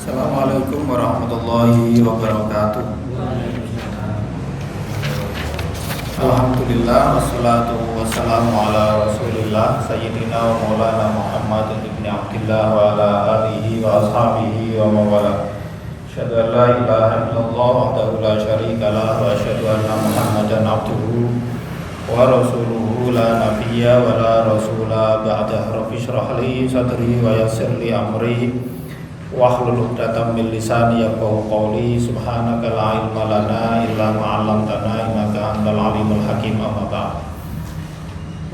Assalamualaikum warahmatullahi wabarakatuh. Alhamdulillah wassalatu wassalamu ala rasulillah Sayyidina wa maulana Muhammad ibn Abdillah wa ala alihi wa ashabihi wa mawala. Asyhadu an la ilaha illallah wahdahu la syarika lah wa asyhadu anna Muhammadan abduhu wa rasuluhu la nabiyya wa la rasula ba'dah. Rabbi shrah li sadri wa yassir li amri wahlul 'uqdatam min lisani yafqahu qawli. Subhanaka la ilma lana illa ma 'allamtana innaka antal alimul hakim. Amma ba'd.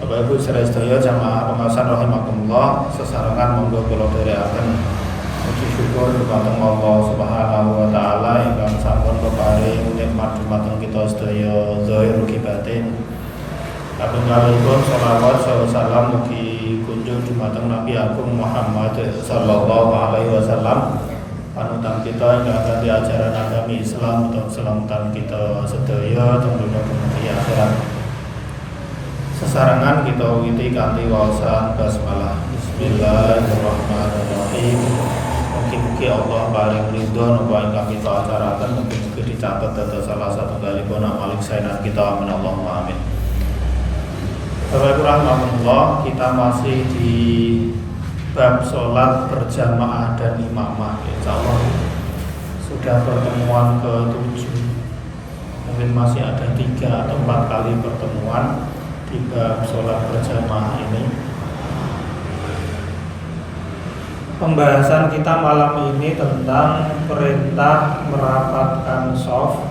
Bapak Ibu sedaya jamaah pengawasan rahimakumullah, sesarengan monggo kula dherekaken puji syukur dumateng Allah Subhanahu wa taala ingkang sampun keparing nikmat dumateng kita sedaya zahir ugi batin. Kapingkalihipun sholawat salam mugi kunjung dumateng Nabi Agung Muhammad sallallahu alaihi wasallam, panutan kita ingkang kanthi ajaran agami Islam untuk keselamatan kita sedaya teng dunya dumugi akhirat. Sesarengan kita wiwiti kanthi waosan basmalah. Bismillahirrahmanirrahim. Mugi-mugi Allah paring ridho napa ingkang kita acaraken, mugi-mugi dicatet dados salah satunggalipun amal ihsan kita. Amin Allahumma amin. Bapak Ibu rahmatullah, kita masih di bab sholat berjamaah dan imamah. Insyaallah sudah pertemuan ke-7. Mungkin masih ada 3 atau 4 kali pertemuan di bab sholat berjamaah ini. Pembahasan kita malam ini tentang perintah merapatkan shaf,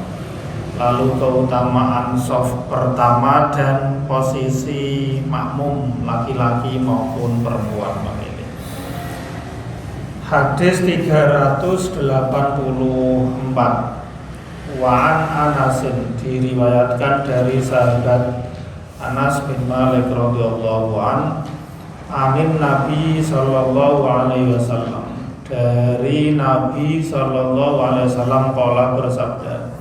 lalu keutamaan shaf pertama dan posisi makmum laki-laki maupun perempuan. Ini hadis 384. Wa'an Anasin, diriwayatkan dari sahabat Anas bin Malik radhiyallahu an, anin Nabi sallallahu alaihi wasallam, dari Nabi sallallahu alaihi wasallam qala bersabda,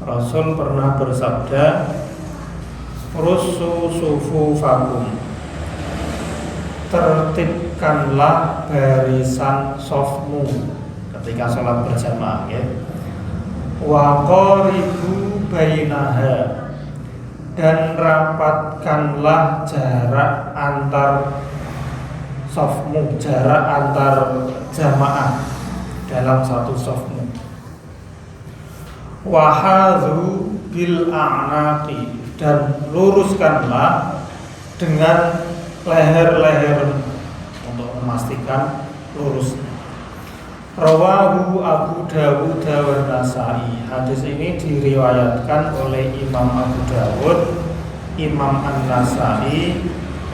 Rasul pernah bersabda, Rusu sufufakum, tertibkanlah barisan shafmu ketika sholat berjamaah, ya. Wa qaribu bainaha, dan rapatkanlah jarak antar shafmu, jarak antar jamaah dalam satu shafmu. Wahadhu bil a'naqi, dan luruskanlah dengan leher-leher untuk memastikan lurusnya. Rawahu Abu Dawud wa Nasa'i. Hadis ini diriwayatkan oleh Imam Abu Dawud, Imam An-Nasa'i,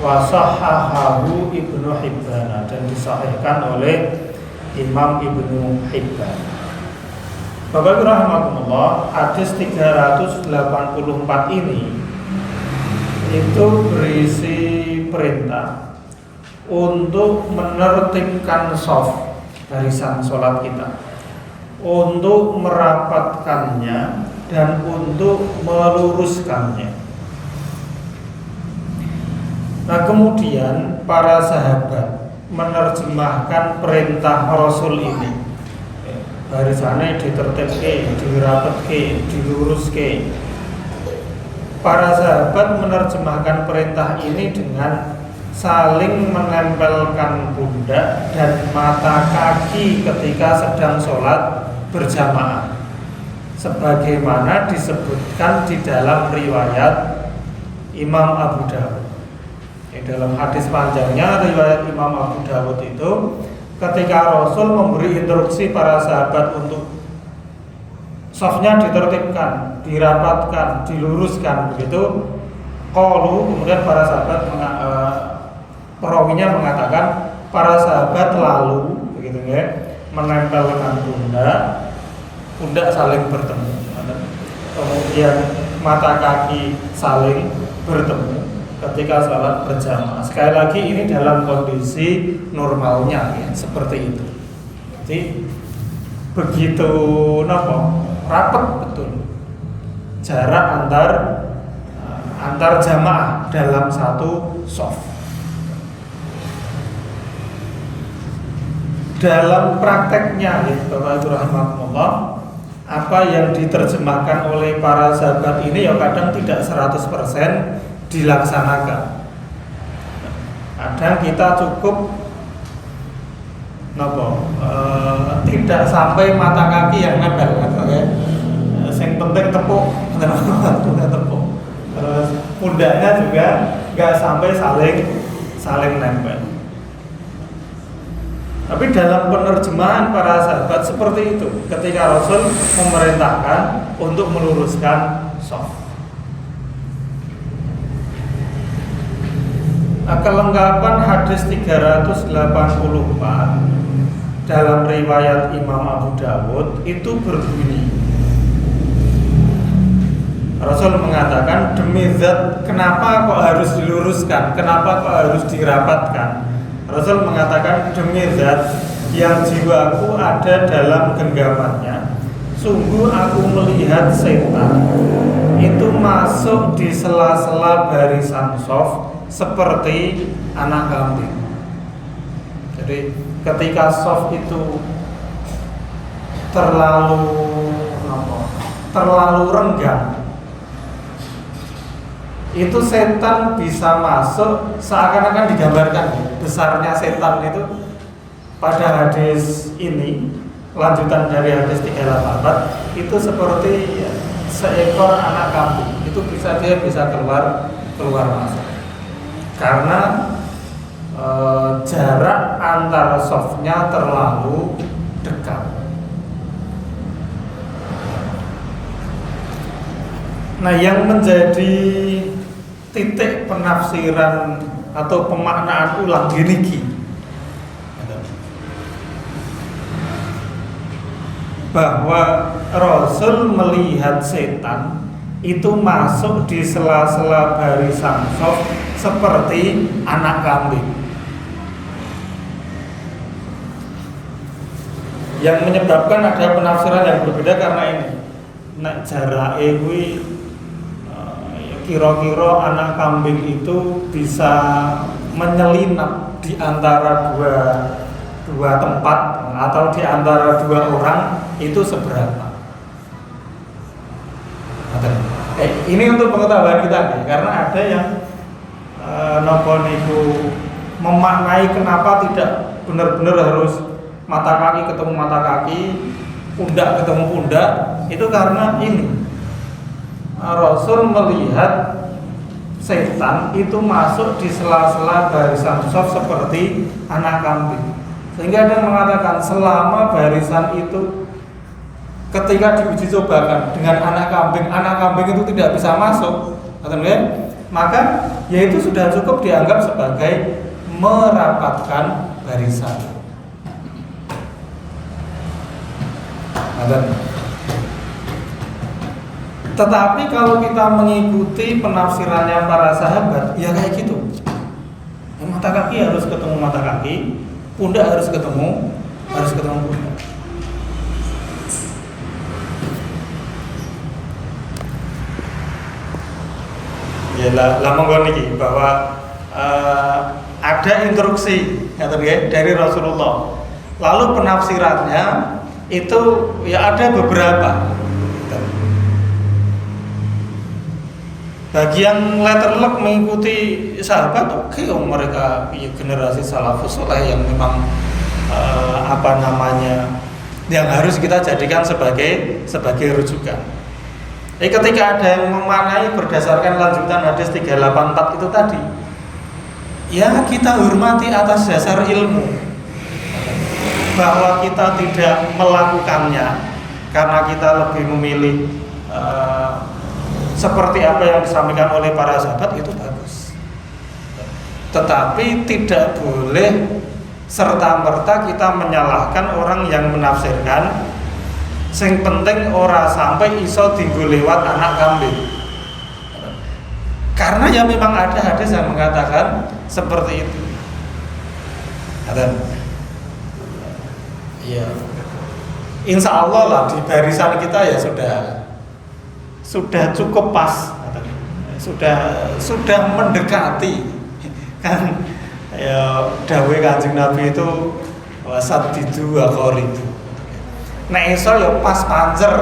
wa sahhahahu Ibnu Hibban, dan disahihkan oleh Imam Ibnu Hibban. Bapak rahmatullah, hadis 384 ini itu berisi perintah untuk menertibkan shaf, barisan sholat kita, untuk merapatkannya dan untuk meluruskannya. Nah, kemudian para sahabat menerjemahkan perintah Rasul ini, barisannya ditertibke, dirapetke, diluruske. Para sahabat menerjemahkan perintah ini dengan saling menempelkan pundak dan mata kaki ketika sedang sholat berjamaah, sebagaimana disebutkan di dalam riwayat Imam Abu Dawud. Dalam hadis panjangnya riwayat Imam Abu Dawud itu, ketika Rasul memberi instruksi para sahabat untuk shafnya ditertibkan, dirapatkan, diluruskan, begitu. Qalu, kemudian para sahabat perawinya mengatakan para sahabat lalu, begitu ya, menempelkan pundak saling bertemu, kemudian mata kaki saling bertemu ketika sholat berjamaah. Sekali lagi ini dalam kondisi normalnya, ya, seperti itu. Jadi begitu rapat betul jarak antar jamaah dalam satu shaf. dalam prakteknya ya Bapak Ibu rahimakumullah, apa yang diterjemahkan oleh para sahabat ini ya kadang tidak 100% dilaksanakan. Kadang kita cukup tidak sampai mata kaki yang nempel ya. Yang penting tepuk, tepuk. Terus pundaknya juga nggak sampai saling nempel. Tapi dalam penerjemahan para sahabat seperti itu, ketika Rasul memerintahkan untuk meluruskan shaf. Kelengkapan hadis 384 dalam riwayat Imam Abu Dawud itu berbunyi, Rasul mengatakan, demi zat, kenapa kok harus diluruskan, kenapa kok harus dirapatkan? Rasul mengatakan, demi zat yang jiwaku ada dalam genggamannya, sungguh aku melihat setan itu masuk di sela-sela barisan shaf seperti anak kambing. Jadi ketika shaf itu terlalu renggang, itu setan bisa masuk, seakan-akan digambarkan besarnya setan itu pada hadis ini, lanjutan dari hadis 384, itu seperti seekor anak kambing. Itu dia bisa keluar masuk karena jarak antara softnya terlalu dekat. Nah, yang menjadi titik penafsiran atau pemaknaan ulang diniki bahwa Rasul melihat setan itu masuk di sela-sela barisan shaf seperti anak kambing. Yang menyebabkan ada penafsiran yang berbeda karena ini, nek jarake kuwi kira-kira anak kambing itu bisa menyelinap di antara dua tempat atau di antara dua orang itu seberapa. Ini untuk pengetahuan kita nih, karena ada yang nopo niku memaknai kenapa tidak benar-benar harus mata kaki ketemu mata kaki, pundak ketemu pundak, itu karena ini Rasul melihat setan itu masuk di sela-sela barisan shaf seperti anak kambing. Sehingga ada yang mengatakan selama barisan itu ketika diuji cobakan dengan anak kambing itu tidak bisa masuk, maka yaitu sudah cukup dianggap sebagai merapatkan barisan. Tetapi kalau kita mengikuti penafsirannya para sahabat, ya kayak gitu. Mata kaki harus ketemu mata kaki, pundak harus ketemu pundak. Ya lah monggo niki bahwa ada instruksi dari Rasulullah. Lalu penafsirannya itu ya ada beberapa. Bagi yang letterlock mengikuti sahabat, oke, mereka generasi salafus saleh yang memang yang harus kita jadikan sebagai rujukan. Jadi ketika ada yang memaknai berdasarkan lanjutan hadis 384 itu tadi, ya kita hormati atas dasar ilmu, bahwa kita tidak melakukannya karena kita lebih memilih seperti apa yang disampaikan oleh para sahabat, itu bagus. Tetapi tidak boleh serta-merta kita menyalahkan orang yang menafsirkan sing penting ora sampai iso dinggo lewat anak kambing. Karena ya memang ada hadis yang mengatakan seperti itu. Ya, insya Allah lah di barisan kita ya sudah cukup pas, sudah mendekati kan ya dawuh Kanjeng Nabi itu Wasadidu wa qaribu. Nek iso ya pas panjer.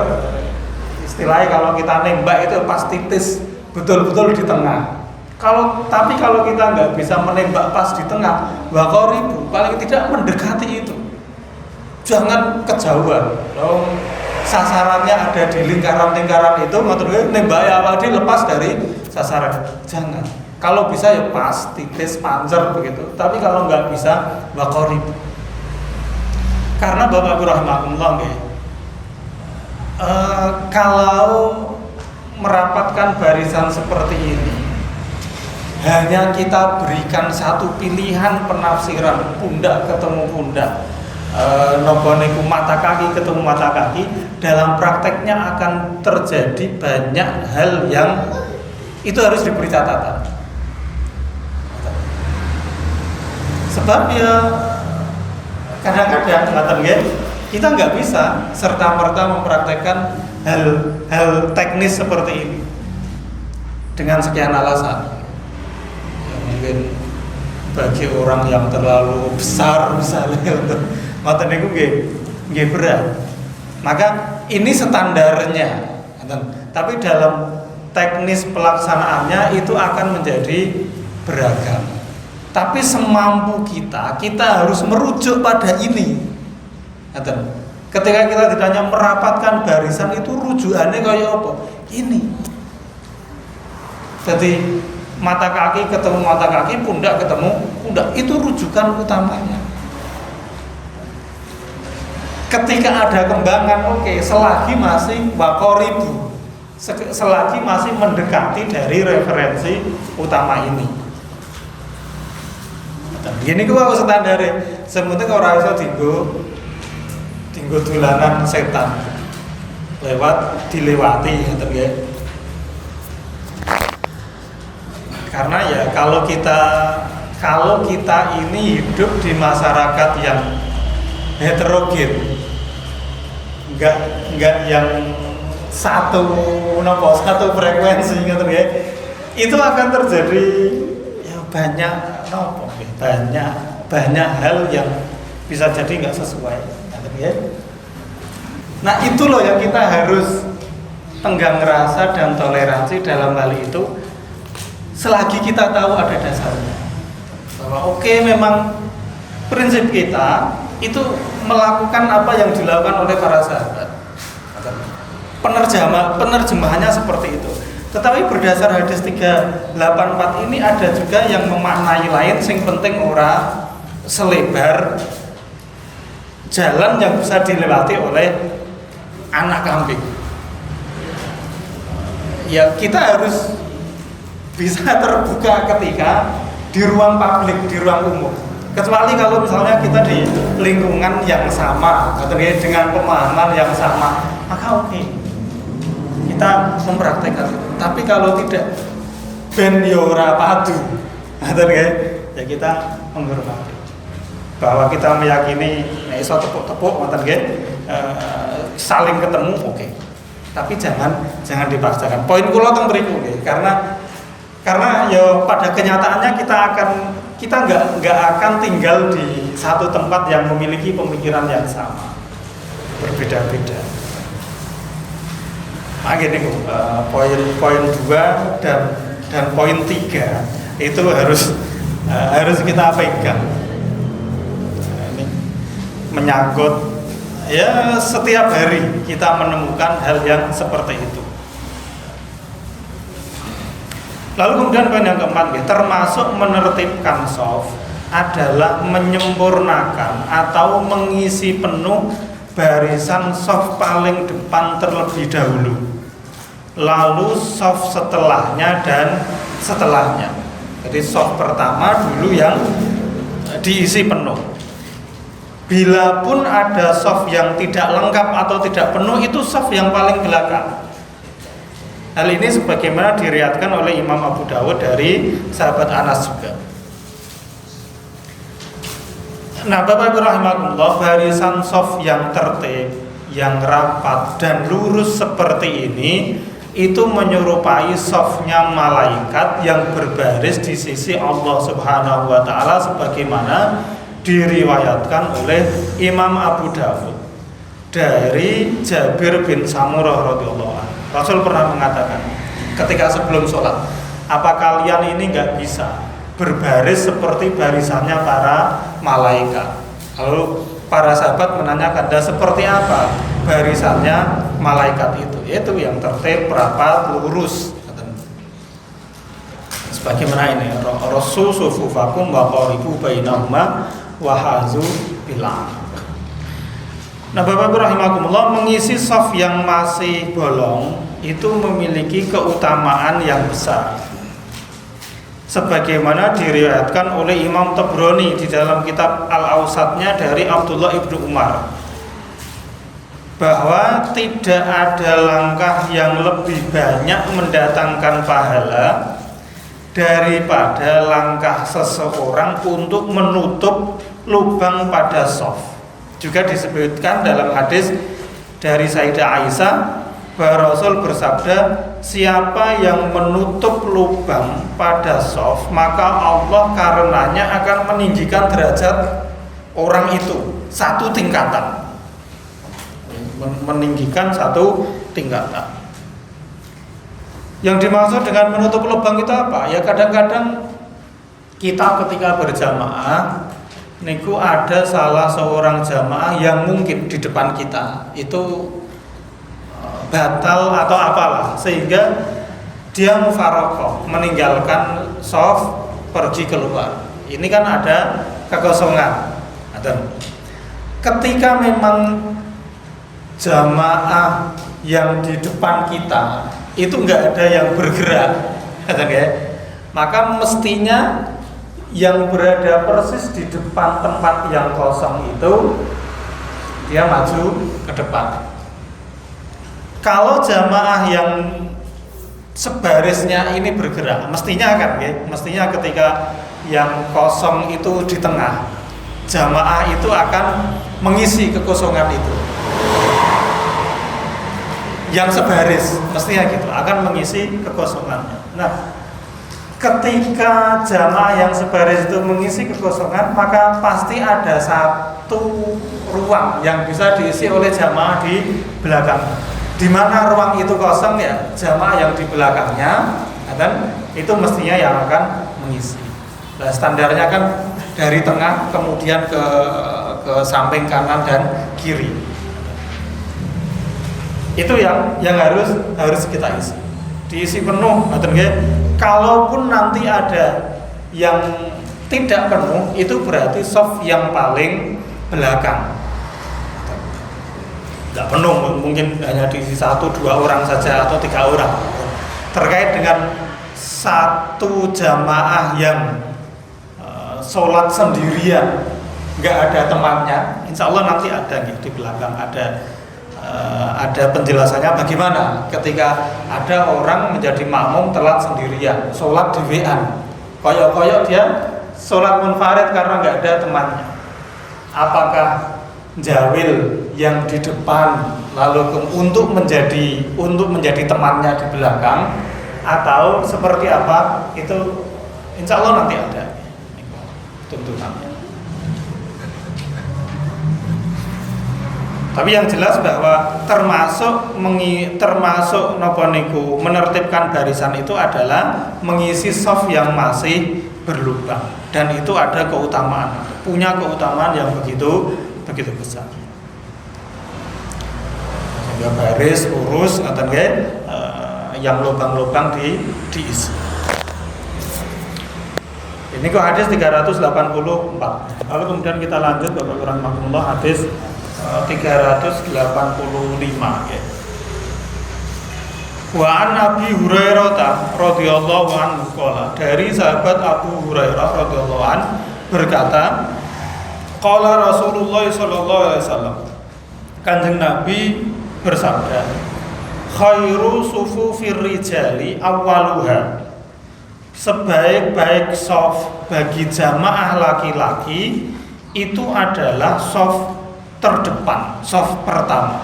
Istilahnya kalau kita nembak itu pas titis, betul-betul di tengah. Tapi kalau kita nggak bisa menembak pas di tengah, wa qaribu, paling tidak mendekati itu. Jangan kejauhan. Sasarannya ada di lingkaran-lingkaran itu, maksudnya nembak ya apa lepas dari sasaran. Jangan. Kalau bisa ya pas, titis, panjer begitu. Tapi kalau nggak bisa, wa qaribu. Karena Bapak Ibu rahimakumullah nggih. Kalau merapatkan barisan seperti ini, hanya kita berikan satu pilihan penafsiran, pundak ketemu pundak, nopo niku mata kaki ketemu mata kaki, dalam prakteknya akan terjadi banyak hal yang itu harus diberi catatan. Sebab ya kadang-kadang kita nggak bisa serta-merta mempraktekkan hal teknis seperti ini dengan sekian alasan. Ya, mungkin bagi orang yang terlalu besar misalnya untuk mata niku nggih berat. Maka ini standarnya. Tapi dalam teknis pelaksanaannya itu akan menjadi beragam. Tapi semampu kita harus merujuk pada ini. Ketika kita tidak hanya merapatkan barisan, itu rujukannya kayak apa? Ini. Jadi mata kaki ketemu mata kaki, pundak ketemu pundak, itu rujukan utamanya. Ketika ada kembangan, oke, selagi masih waqoribu, selagi masih mendekati dari referensi utama ini. Gini gua standare, sementing ora iso tinggo dolanan setan. Dilewati ngoten nggih. Karena ya kalau kita ini hidup di masyarakat yang heterogen, enggak yang satu frekuensi ngoten nggih, itu akan terjadi ya banyak hal yang bisa jadi nggak sesuai. Nah itu loh yang kita harus tenggang rasa dan toleransi dalam hal itu, selagi kita tahu ada dasarnya bahwa oke, memang prinsip kita itu melakukan apa yang dilakukan oleh para sahabat. Penerjemahannya seperti itu. Tetapi berdasar hadis 384 ini ada juga yang memaknai lain, sing penting ora selebar jalan yang bisa dilewati oleh anak kambing. Ya kita harus bisa terbuka ketika di ruang publik, di ruang umum. Kecuali kalau misalnya kita di lingkungan yang sama, dengan pemahaman yang sama, maka oke, kita mempraktekkan. Tapi kalau tidak, ben yo ora padu, ya kita menghormati. Bahwa kita meyakini iso tepuk-tepuk saling ketemu oke. Tapi jangan dipaksakan. Poin kula teng mriku nggih, karena ya pada kenyataannya kita nggak akan tinggal di satu tempat yang memiliki pemikiran yang sama, berbeda-beda. Nah gini, poin 2 dan poin 3 itu harus kita pegang. Ini menyangkut ya setiap hari kita menemukan hal yang seperti itu. Lalu kemudian poin yang keempat, termasuk menertibkan shaf adalah menyempurnakan atau mengisi penuh barisan shaf paling depan terlebih dahulu, lalu shaf setelahnya dan setelahnya. Jadi shaf pertama dulu yang diisi penuh. Bila pun ada shaf yang tidak lengkap atau tidak penuh, itu shaf yang paling belakang. Hal ini sebagaimana diriwayatkan oleh Imam Abu Dawud dari sahabat Anas juga. Nah, Bapak Ibu rahimakumullah, barisan shaf yang tertib, yang rapat dan lurus seperti ini itu menyerupai shafnya malaikat yang berbaris di sisi Allah Subhanahu wa taala, sebagaimana diriwayatkan oleh Imam Abu Dawud dari Jabir bin Samurah radhiyallahu anhu. Rasul pernah mengatakan ketika sebelum sholat, apa kalian ini nggak bisa berbaris seperti barisannya para malaikat? Lalu para sahabat menanyakan, dan seperti apa barisannya malaikat itu? Yaitu yang tertib, rapat, lurus. Sebagaimana ini, Rasul sufufakum wa qaribu bainahuma wa hazu bilang. Nah, Bapak rahimakumullah, mengisi shaf yang masih bolong itu memiliki keutamaan yang besar. Sebagaimana diriwayatkan oleh Imam Tabrani di dalam kitab Al-Awsatnya dari Abdullah ibnu Umar, bahwa tidak ada langkah yang lebih banyak mendatangkan pahala daripada langkah seseorang untuk menutup lubang pada shaf. Juga disebutkan dalam hadis dari Sayyidah Aisyah bahwa Rasul bersabda, siapa yang menutup lubang pada shaf, maka Allah karenanya akan meninggikan derajat orang itu satu tingkatan. Meninggikan satu tingkatan. Yang dimaksud dengan menutup lubang itu apa? Ya kadang-kadang kita ketika berjamaah niku ada salah seorang jamaah yang mungkin di depan kita itu batal atau apalah, sehingga dia mufaraqah, meninggalkan shaf, pergi keluar. Ini kan ada kekosongan. Ketika memang jamaah yang di depan kita itu nggak ada yang bergerak, maka mestinya yang berada persis di depan tempat yang kosong itu dia maju ke depan. Kalau jamaah yang sebarisnya ini bergerak, mestinya kan ya, mestinya ketika yang kosong itu di tengah, jamaah itu akan mengisi kekosongan itu. Yang sebaris mestinya gitu akan mengisi kekosongannya. Nah, ketika jamaah yang sebaris itu mengisi kekosongan, maka pasti ada satu ruang yang bisa diisi oleh jamaah di belakang. Di mana ruang itu kosong ya, jamaah yang di belakangnya dan itu mestinya yang akan mengisi. Nah, standarnya kan dari tengah kemudian ke samping kanan dan kiri. Itu yang harus kita isi. Diisi penuh, kalaupun nanti ada yang tidak penuh, itu berarti shaf yang paling belakang. Tidak penuh, mungkin hanya diisi 1-2 orang saja atau 3 orang. Terkait dengan satu jamaah yang sholat sendirian, nggak ada temannya, insya Allah nanti ada di belakang ada penjelasannya bagaimana ketika ada orang menjadi makmum telat sendirian, sholat dewean, koyok-koyok dia sholat munfarid karena nggak ada temannya. Apakah jawil yang di depan lalu untuk menjadi temannya di belakang atau seperti apa? Itu insya Allah nanti ada tuntunannya. Tapi yang jelas bahwa termasuk napa niku menertibkan barisan itu adalah mengisi shaf yang masih berlubang, dan itu ada keutamaan, punya keutamaan yang begitu besar. Sehingga baris lurus yang lubang-lubang diisi. Ini kok hadis 384. Lalu kemudian kita lanjut Bapak rahimakumullah, hadis 385 ya. Wa an Abi Hurairah radhiyallahu anhu qala, dari sahabat Abu Hurairah radhiyallahu anhu berkata, qala Rasulullah sallallahu alaihi wasallam, Kanjeng Nabi bersabda, khairu sufufir rijali awwaluha, sebaik-baik shaf bagi jamaah laki-laki itu adalah shaf terdepan, shaf pertama.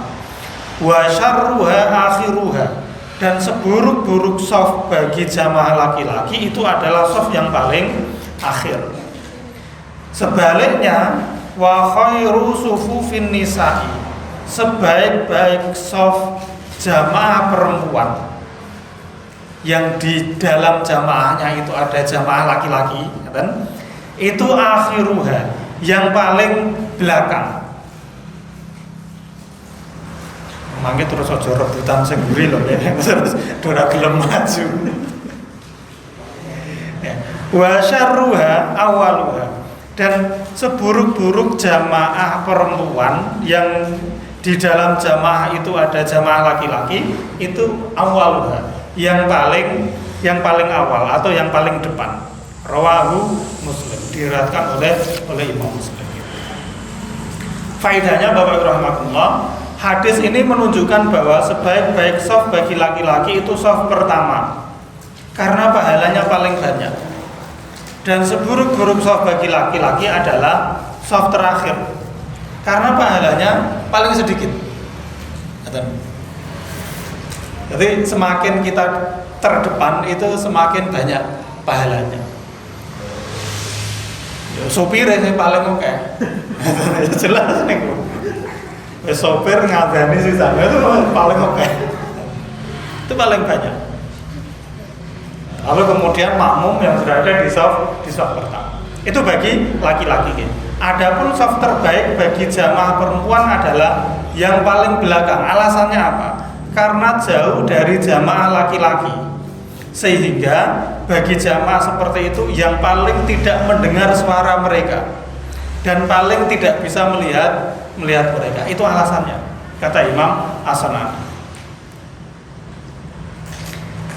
Wa syarruha akhiruha, dan seburuk-buruk shaf bagi jamaah laki-laki itu adalah shaf yang paling akhir. Sebaliknya, wa khairu sufufin nisa'i, sebaik-baik shaf jamaah perempuan yang di dalam jamaahnya itu ada jamaah laki-laki, kan? Itu akhiruha, yang paling belakang. Mangke terus aja rebutan sing mburi lho ya, terus ora gelem maju. Wa syarruha awaluha, dan seburuk-buruk jamaah perempuan yang di dalam jamaah itu ada jamaah laki-laki, itu awaluha, yang paling awal atau yang paling depan. Rawahu Muslim, diriwayatkan oleh Imam Muslim. Faedahnya Bapak Ibu rahimakumullah, hadis ini menunjukkan bahwa sebaik-baik shaf bagi laki-laki itu shaf pertama, karena pahalanya paling banyak. Dan seburuk-buruk shaf bagi laki-laki adalah shaf terakhir, karena pahalanya paling sedikit. Jadi semakin kita terdepan itu semakin banyak pahalanya. Ya, sopir yang paling oke. Jelas nih. Sopir ngadani sih sana itu paling oke. Itu paling banyak. Lalu kemudian makmum yang berada di shaf pertama. Itu bagi laki-laki. Adapun shaf terbaik bagi jamaah perempuan adalah yang paling belakang. Alasannya apa? Karena jauh dari jamaah laki-laki, sehingga bagi jamaah seperti itu yang paling tidak mendengar suara mereka dan paling tidak bisa melihat mereka. Itu alasannya, kata Imam As-Sanani.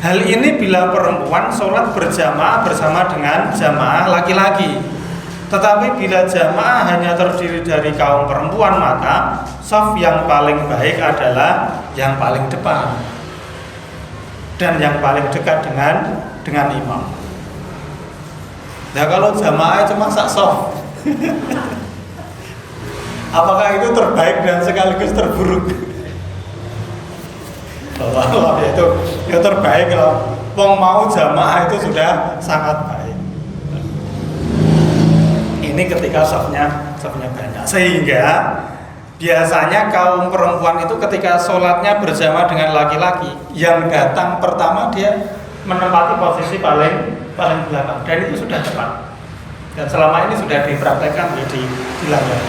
Hal ini bila perempuan sholat berjamaah bersama dengan jamaah laki-laki. Tetapi bila jamaah hanya terdiri dari kaum perempuan, maka shaf yang paling baik adalah yang paling depan dan yang paling dekat dengan imam. Nah, kalau jamaah cuma sak shaf, apakah itu terbaik dan sekaligus terburuk? Allah itu ya terbaik. Kalau wong mau jamaah itu sudah sangat baik. Ini ketika shafnya banyak, sehingga biasanya kaum perempuan itu ketika sholatnya berjamaah dengan laki-laki, yang datang pertama dia menempati posisi paling belakang, dan itu sudah tepat. Dan selama ini sudah dipraktekkan di langgar.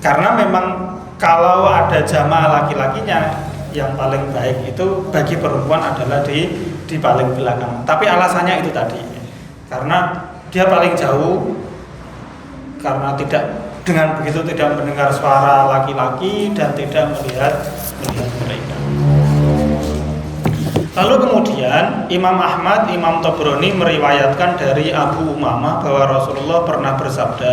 Karena memang kalau ada jamaah laki-lakinya, yang paling baik itu bagi perempuan adalah di paling belakang. Tapi alasannya itu tadi, karena dia paling jauh, karena dengan begitu tidak mendengar suara laki-laki dan tidak melihat mereka. Lalu kemudian Imam Ahmad, Imam Tabrani meriwayatkan dari Abu Umamah bahwa Rasulullah pernah bersabda,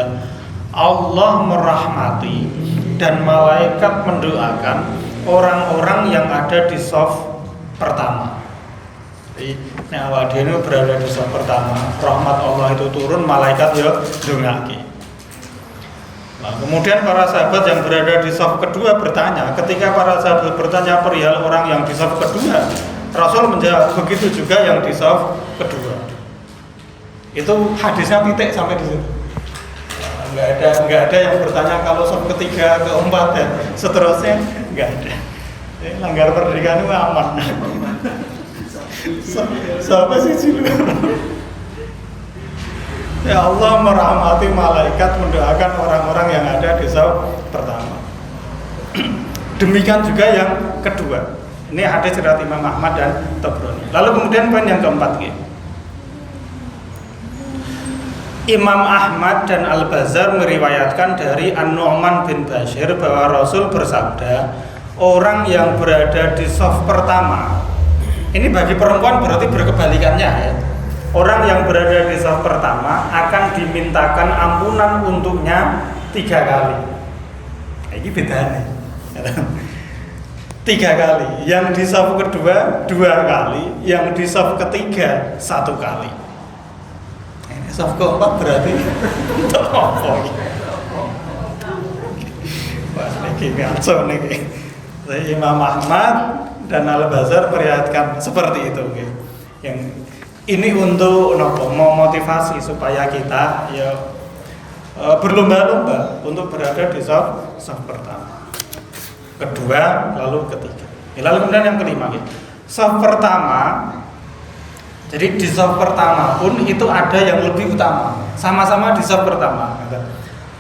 Allah merahmati dan malaikat mendoakan orang-orang yang ada di shaf pertama. Jadi awak dhewe berada di shaf pertama, rahmat Allah itu turun, malaikat ya ndongake. Nah, kemudian para sahabat yang berada di shaf kedua bertanya. Ketika para sahabat bertanya perihal orang yang di shaf kedua, Rasul menjawab, begitu juga yang di shaf kedua. Itu hadisnya titik sampai di situ. Enggak ada yang bertanya kalau shaf ketiga, keempat dan seterusnya, enggak ada. Jadi langgar pernikahan itu aman. Siapa sih cilu? Ya Allah merahmati malaikat mendoakan orang-orang yang ada di shaf pertama. Demikian juga yang kedua. Ini hadis riwayat Imam Ahmad dan Tabrani. Lalu kemudian poin yang keempat, Imam Ahmad dan Al-Bazzar meriwayatkan dari An-Nu'man bin Bashir bahwa Rasul bersabda, orang yang berada di shaf pertama, ini bagi perempuan berarti berkebalikannya ya. Orang yang berada di shaf pertama akan dimintakan ampunan untuknya 3 kali. Ini bedanya. 3 kali. Yang di shaf kedua 2 kali, yang di shaf ketiga 1 kali. Ini shaf keempat berarti untuk apa? Wah, ini ngaco nih. Imam Ahmad dan Al-Bazzar meriwayatkan seperti itu. Yang Ini untuk memotivasi supaya kita ya berlomba-lomba untuk berada di saf pertama, kedua, lalu ketiga. Lalu kemudian yang kelima, ya. Saf pertama. Jadi di saf pertama pun itu ada yang lebih utama. Sama-sama di saf pertama.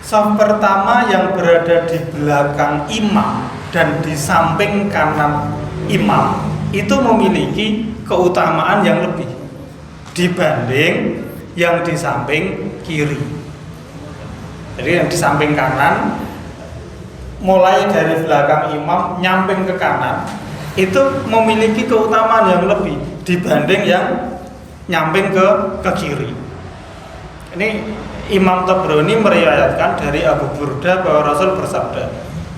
Saf pertama yang berada di belakang imam dan di samping kanan imam itu memiliki keutamaan yang lebih dibanding yang di samping kiri. Jadi yang di samping kanan, mulai dari belakang imam nyamping ke kanan, itu memiliki keutamaan yang lebih dibanding yang nyamping ke kiri. Ini Imam Tabrani meriwayatkan dari Abu Burda bahwa Rasul bersabda,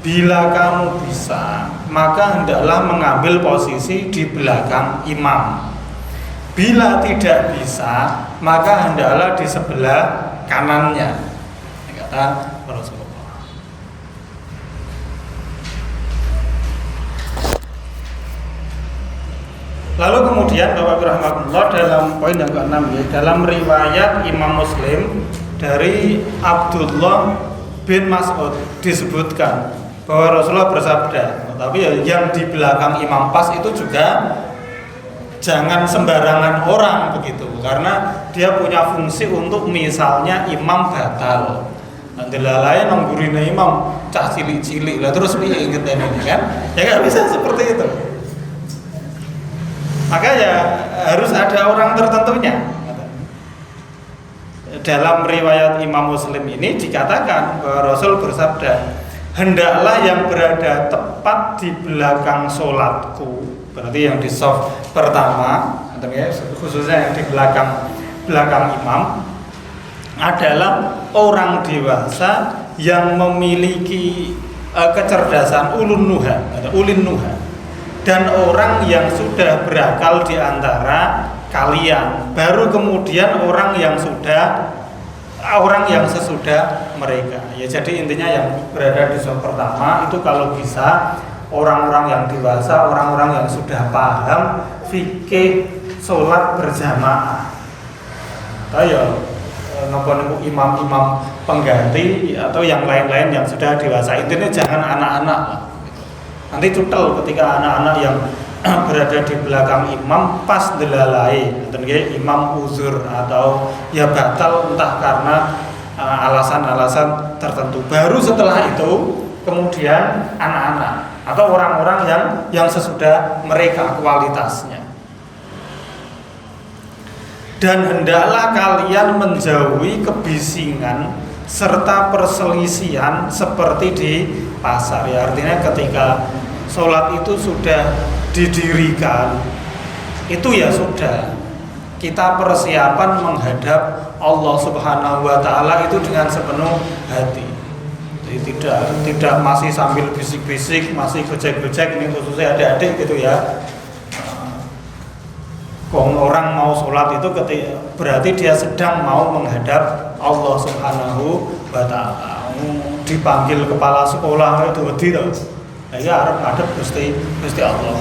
bila kamu bisa, maka hendaklah mengambil posisi di belakang imam. Bila tidak bisa, maka hendaklah di sebelah kanannya, kata Rasulullah. Lalu kemudian Bapak rahmatullah dalam poin yang ke-6, ya, dalam riwayat Imam Muslim dari Abdullah bin Mas'ud disebutkan bahwa Rasulullah bersabda, tapi ya, yang di belakang imam pas itu juga jangan sembarangan orang begitu, karena dia punya fungsi untuk misalnya imam batal, nanti lalai nonggurin imam cah cilik-cilik lah terus piye ngeten ini kan, ya nggak bisa seperti itu. Maka ya harus ada orang tertentunya. Dalam riwayat Imam Muslim ini dikatakan bahwa Rasul bersabda, hendaklah yang berada tepat di belakang sholatku, berarti yang di shaf pertama, khususnya yang di belakang imam, adalah orang dewasa yang memiliki kecerdasan ulun nuha, dan orang yang sudah berakal di antara kalian, baru kemudian orang yang sesudah mereka. Ya, jadi intinya yang berada di shaf pertama itu kalau bisa orang-orang yang dewasa, orang-orang yang sudah paham fikih sholat berjamaah. Atau nopo imam-imam pengganti atau yang lain-lain yang sudah dewasa. Intinya jangan anak-anak. Nanti cutel ketika anak-anak yang berada di belakang imam pas delalai, imam uzur atau ya batal entah karena alasan-alasan tertentu. Baru setelah itu kemudian anak-anak atau orang-orang yang sesudah mereka kualitasnya. Dan hendaklah kalian menjauhi kebisingan serta perselisihan seperti di pasar. Ya, artinya ketika sholat itu sudah didirikan, itu ya sudah kita persiapan menghadap Allah Subhanahu wa Ta'ala itu dengan sepenuh hati. Jadi tidak masih sambil bisik-bisik, masih gojek-gojek, ini khususnya adik-adik gitu ya. Kalau orang mau sholat itu berarti dia sedang mau menghadap Allah Subhanahu wa Ta'ala. Dipanggil kepala sekolah itu wedi loh. Ya harap ngadep Gusti Allah.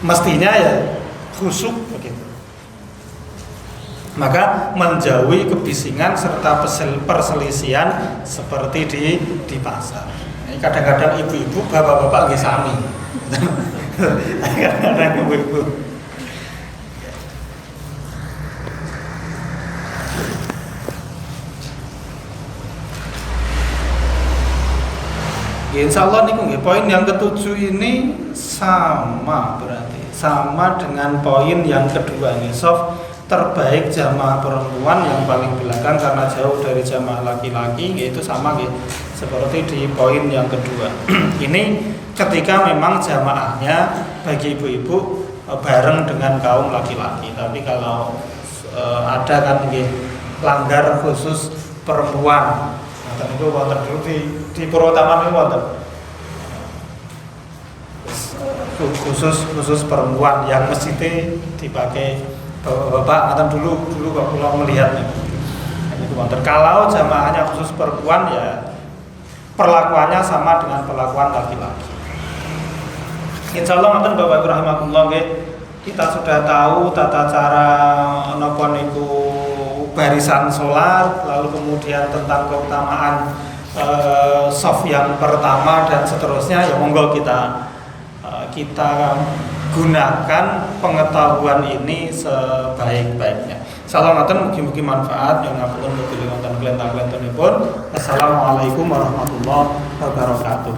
Mestinya ya khusyuk begitu. Maka menjauhi kebisingan serta perselisihan seperti di pasar. Ini kadang-kadang ibu-ibu, bapak-bapak nggih sami. Kadang-kadang ibu-ibu. Insya Allah nih, poin yang ketujuh ini sama, berarti sama dengan poin yang kedua nih. Shaf terbaik jamaah perempuan yang paling belakang karena jauh dari jamaah laki-laki, yaitu sama gitu, seperti di poin yang kedua. Ini ketika memang jamaahnya bagi ibu-ibu bareng dengan kaum laki-laki. Tapi kalau ada kan langgar khusus perempuan, nah, itu wonten dulu di Purwotaman itu wonten khusus perempuan yang masjidnya dipakai bapak atau dulu kok pulang melihatnya. Itu wonten. Kalau jamaahnya khusus perempuan ya perlakuannya sama dengan perlakuan laki-laki. Insya Allah nanti Bapak Ibu rahimahullah kita sudah tahu tata cara napa niku barisan sholat, lalu kemudian tentang keutamaan saf yang pertama dan seterusnya. Ya monggo kita gunakan pengetahuan ini sebaik-baiknya. Assalamualaikum, mugi-mugi manfaat yang ngapun mugi wonten klentang-klentunipun. Assalamualaikum warahmatullahi wabarakatuh.